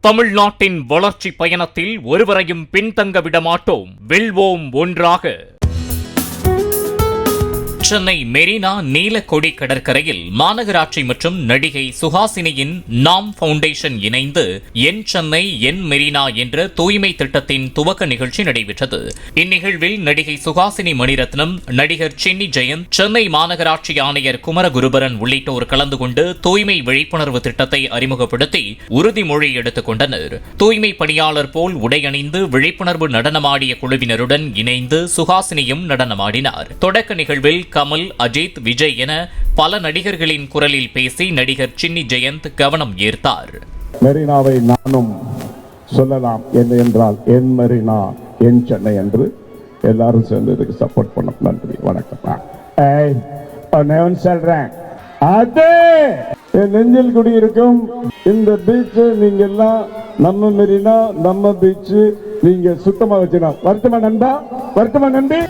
தமிழ்நாட்டின் வளர்ச்சி பயணத்தில் ஒருவரையும் பின்தங்க விடமாட்டோம், வெல்வோம் ஒன்றாக. சென்னை மெரினா நீலக்கொடி கடற்கரையில் மாநகராட்சி மற்றும் நடிகை சுஹாசினியின் நாம் ஃபவுண்டேஷன் இணைந்து என் சென்னை என் மெரினா என்ற தூய்மை திட்டத்தின் துவக்க நிகழ்ச்சி நடைபெற்றது. இந்நிகழ்வில் நடிகை சுஹாசினி மணிரத்னம், நடிகர் சின்னி ஜெயந்த், சென்னை மாநகராட்சி ஆணையர் குமரகுருபரன் உள்ளிட்டோர் கலந்து கொண்டு தூய்மை விழிப்புணர்வு திட்டத்தை அறிமுகப்படுத்தி உறுதிமொழி எடுத்துக் கொண்டனர். தூய்மை பணியாளர் போல் உடையணிந்து விழிப்புணர்வு நடனமாடிய குழுவினருடன் இணைந்து சுஹாசினியும் நடனமாடினார். தொடக்க நிகழ்வில் கமல், அஜித், விஜய் என பல நடிகர்களின் குரலில் பேசி நடிகர் சின்னி ஜெயந்த் கவனம் ஈர்த்தார். மெரினாவை நானும் சொல்லலாம், என்ன என்றால் என் மெரினா என் சென்னை என்று எல்லாரும் சேர்ந்து இதுக்கு சப்போர்ட் பண்ண நன்றி, வணக்கம். சொல்றேன், அதே என் நெஞ்சில் குடியிருக்கும் இந்த பீச், நீங்க எல்லாம் நம்ம மெரினா நம்ம பீச் நீங்க சுத்தமா வச்சுக்கணும். வருத்தமா நண்பா, வருத்தமா நன்றி.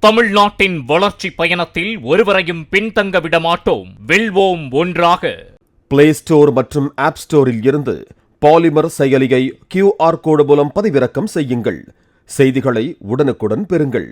தமிழ்நாட்டின் வளர்ச்சி பயணத்தில் ஒருவரையும் பின்தங்க விடமாட்டோம், வெல்வோம் ஒன்றாக. பிளே ஸ்டோர் மற்றும் ஆப் ஸ்டோரில் இருந்து பாலிமர் செயலியை QR கோடு மூலம் பதிவிறக்கம் செய்யுங்கள். செய்திகளை உடனுக்குடன் பெறுங்கள்.